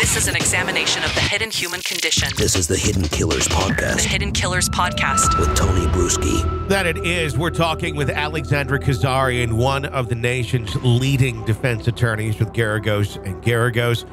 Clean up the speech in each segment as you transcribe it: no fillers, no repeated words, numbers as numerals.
This is an examination of the hidden human condition. This is the Hidden Killers Podcast. The Hidden Killers Podcast. With Tony Bruschi. That it is. We're talking with Alexandra Kazarian, one of the nation's leading defense attorneys with Garagos and Garagos.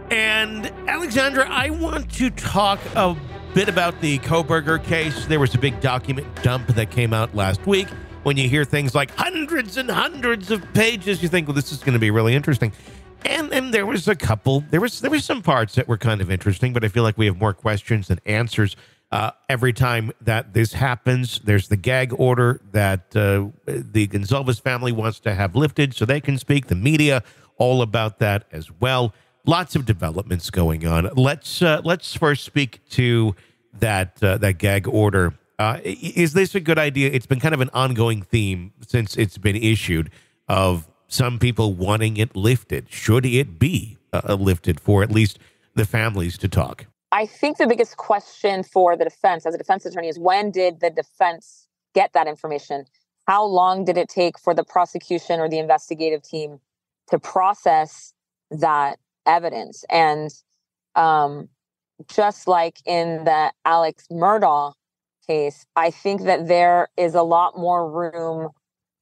And Alexandra, I want to talk a bit about the Kohberger case. There was a big document dump that came out last week. When you hear things like hundreds and hundreds of pages, you think, well, this is going to be really interesting. And there was a couple, there was some parts that were kind of interesting, but I feel like we have more questions than answers. Every time that this happens, there's the gag order that the Gonzales family wants to have lifted so they can speak. The media, all about that as well. Lots of developments going on. Let's first speak to that gag order. Is this a good idea? It's been kind of an ongoing theme since it's been issued of some people wanting it lifted. Should it be lifted for at least the families to talk? I think the biggest question for the defense, as a defense attorney, is when did the defense get that information? How long did it take for the prosecution or the investigative team to process that evidence? And just like in the Alex Murdaugh case, I think that there is a lot more room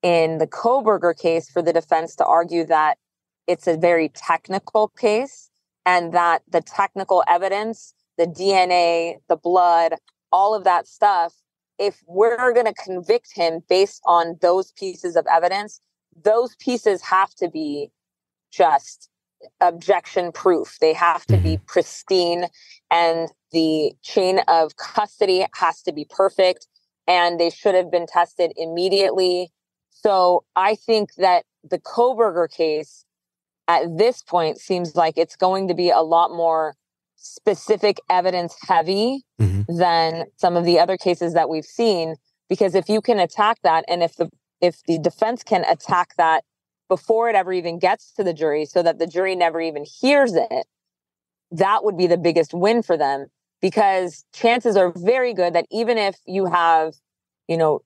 in the Kohberger case for the defense to argue that it's a very technical case and that the technical evidence, the DNA, the blood, all of that stuff, if we're going to convict him based on those pieces of evidence, those pieces have to be just objection proof. They have to be pristine, and the chain of custody has to be perfect, and they should have been tested immediately. So I think that the Kohberger case at this point seems like it's going to be a lot more specific evidence heavy than some of the other cases that we've seen, because if you can attack that, and if the defense can attack that before it ever even gets to the jury so that the jury never even hears it, that would be the biggest win for them, because chances are very good that even if you have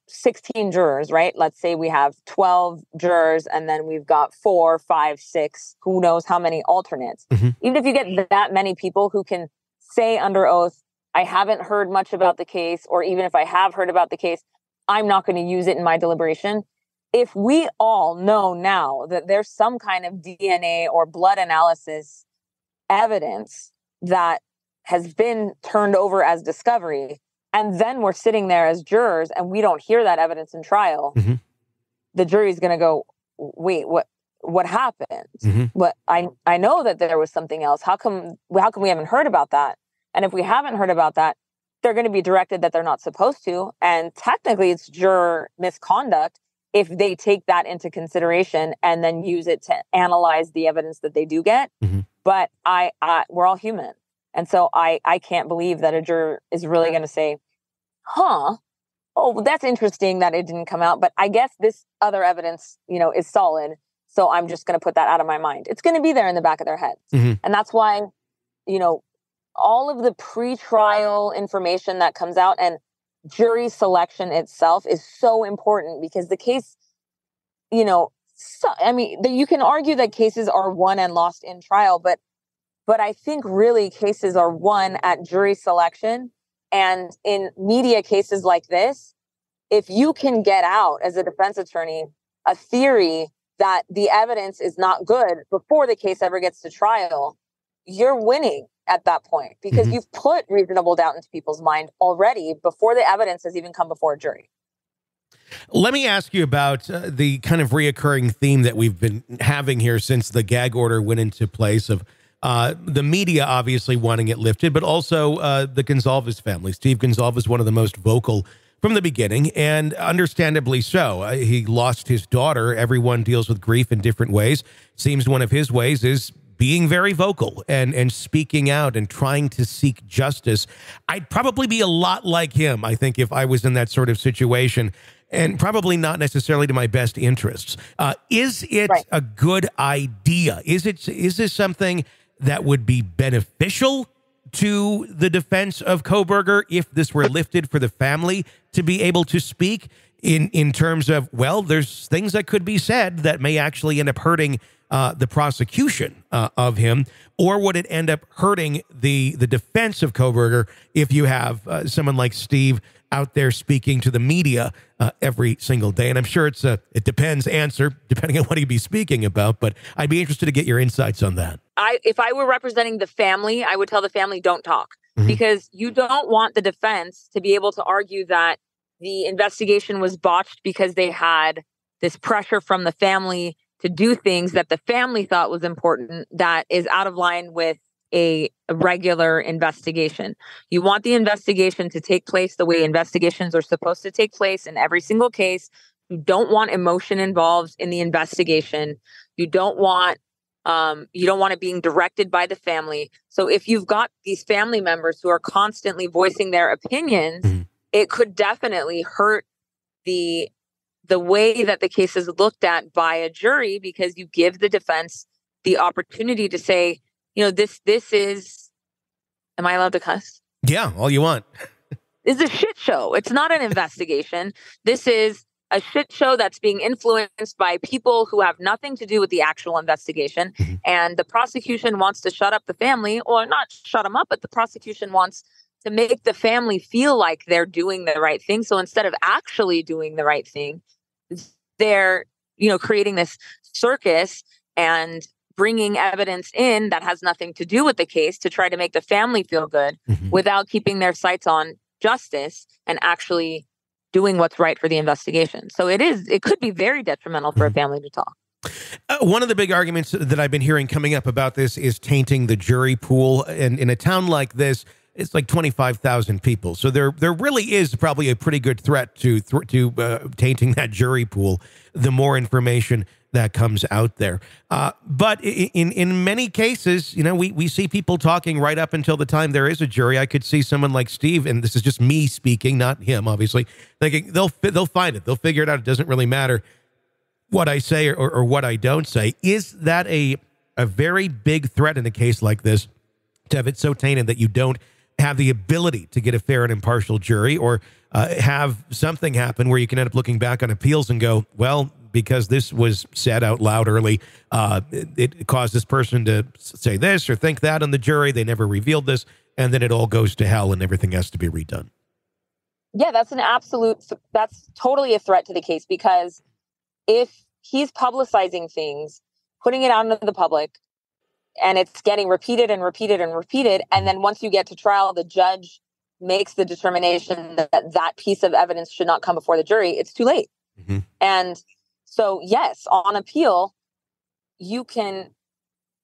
16 jurors, right? Let's say we have 12 jurors and then we've got 4, 5, 6, who knows how many alternates. Even if you get that many people who can say under oath, I haven't heard much about the case, or even if I have heard about the case, I'm not going to use it in my deliberation. If we all know now that there's some kind of DNA or blood analysis evidence that has been turned over as discovery, and then we're sitting there as jurors and we don't hear that evidence in trial, the jury's going to go, wait, what happened? What I know that there was something else. How come we haven't heard about that? And if we haven't heard about that, they're going to be directed that they're not supposed to. And technically it's juror misconduct if they take that into consideration and then use it to analyze the evidence that they do get. But we're all human. And so I can't believe that a juror is really going to say, oh, well, that's interesting that it didn't come out, but I guess this other evidence, is solid. So I'm just going to put that out of my mind. It's going to be there in the back of their heads. And that's why, all of the pretrial information that comes out and jury selection itself is so important, because the case, you can argue that cases are won and lost in trial, but I think really cases are won at jury selection. And in media cases like this, if you can get out as a defense attorney a theory that the evidence is not good before the case ever gets to trial, you're winning at that point, because you've put reasonable doubt into people's mind already before the evidence has even come before a jury. Let me ask you about the kind of reoccurring theme that we've been having here since the gag order went into place of the media obviously wanting it lifted, but also the Gonzales family. Steve Gonzales, one of the most vocal from the beginning, and understandably so. He lost his daughter. Everyone deals with grief in different ways. Seems one of his ways is being very vocal and speaking out and trying to seek justice. I'd probably be a lot like him, I think, if I was in that sort of situation, and probably not necessarily to my best interests. Is it a good idea? Is this something that would be beneficial to the defense of Kohberger if this were lifted for the family to be able to speak in terms of, well, there's things that could be said that may actually end up hurting the prosecution of him, or would it end up hurting the defense of Kohberger if you have someone like Steve out there speaking to the media every single day? And I'm sure it's a it depends answer, depending on what he'd be speaking about, but I'd be interested to get your insights on that. If I were representing the family, I would tell the family, don't talk, because you don't want the defense to be able to argue that the investigation was botched because they had this pressure from the family to do things that the family thought was important that is out of line with a regular investigation. You want the investigation to take place the way investigations are supposed to take place in every single case. You don't want emotion involved in the investigation. You don't want it being directed by the family. So if you've got these family members who are constantly voicing their opinions, it could definitely hurt the way that the case is looked at by a jury, because you give the defense the opportunity to say, this is, am I allowed to cuss? Yeah, all you want. It's a shit show. It's not an investigation. This is a shit show that's being influenced by people who have nothing to do with the actual investigation. And the prosecution wants to shut up the family, or not shut them up, but the prosecution wants to make the family feel like they're doing the right thing. So instead of actually doing the right thing, they're, creating this circus and bringing evidence in that has nothing to do with the case to try to make the family feel good without keeping their sights on justice and actually doing what's right for the investigation. So it could be very detrimental for a family to talk. One of the big arguments that I've been hearing coming up about this is tainting the jury pool. And in a town like this, it's like 25,000 people. So there really is probably a pretty good threat to tainting that jury pool, the more information that comes out there. But in many cases, we see people talking right up until the time there is a jury. I could see someone like Steve, and this is just me speaking, not him, obviously, thinking they'll find it. They'll figure it out. It doesn't really matter what I say or what I don't say. Is that a very big threat in a case like this, to have it so tainted that you don't have the ability to get a fair and impartial jury, or have something happen where you can end up looking back on appeals and go, well, because this was said out loud early, it caused this person to say this or think that on the jury. They never revealed this, and then it all goes to hell and everything has to be redone. Yeah, that's totally a threat to the case, because if he's publicizing things, putting it out into the public, and it's getting repeated and repeated and repeated, and then once you get to trial, the judge makes the determination that piece of evidence should not come before the jury, it's too late. And so, yes, on appeal, you can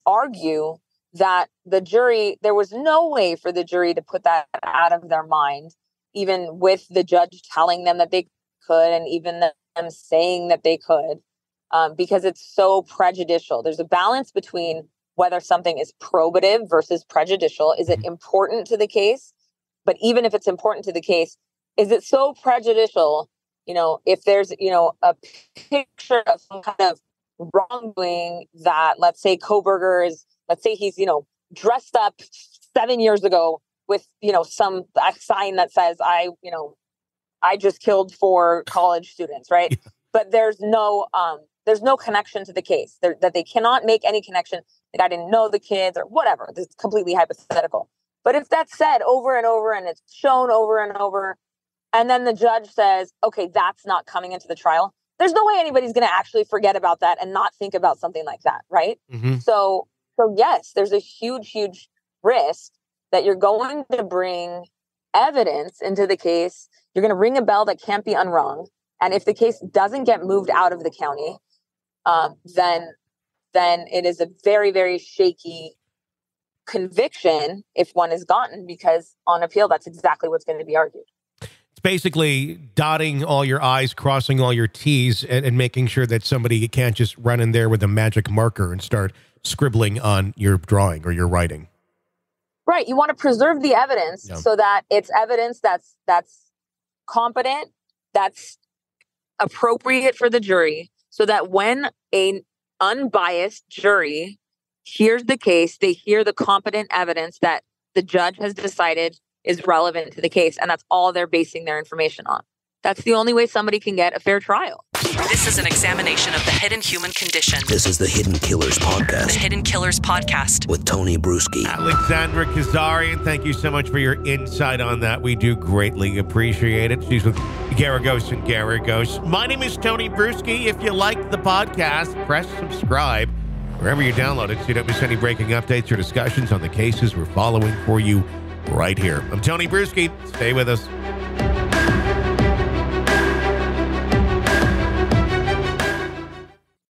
argue that the jury, there was no way for the jury to put that out of their mind, even with the judge telling them that they could, and even them saying that they could, because it's so prejudicial. There's a balance between whether something is probative versus prejudicial. Is it important to the case? But even if it's important to the case, is it so prejudicial? If there's, a picture of some kind of wrongdoing that, let's say he's, dressed up 7 years ago with, some sign that says, I just killed 4 college students, right? Yeah. But there's no connection to the case, that they cannot make any connection. Like, I didn't know the kids or whatever. This is completely hypothetical. But if that's said over and over, and it's shown over and over, and then the judge says, okay, that's not coming into the trial, there's no way anybody's going to actually forget about that and not think about something like that, right? So yes, there's a huge, huge risk that you're going to bring evidence into the case. You're going to ring a bell that can't be unrung. And if the case doesn't get moved out of the county, then it is a very, very shaky conviction if one is gotten, because on appeal, that's exactly what's going to be argued. It's basically dotting all your I's, crossing all your T's, and making sure that somebody can't just run in there with a magic marker and start scribbling on your drawing or your writing. Right. You want to preserve the evidence so that it's evidence that's competent, that's appropriate for the jury, so that when an unbiased jury hears the case, they hear the competent evidence that the judge has decided is relevant to the case, and that's all they're basing their information on. That's the only way somebody can get a fair trial. This is an examination of the hidden human condition. This is the Hidden Killers The Podcast Hidden Killers Podcast. with Tony Bruschi. Alexandra Kazarian, thank you so much for your insight on that. We do greatly appreciate it. She's with Garagos and Garagos. My name is Tony Bruschi. If you like the podcast, press subscribe wherever you download it so you don't miss any breaking updates or discussions on the cases we're following for you right here. I'm Tony Bruschi. Stay with us.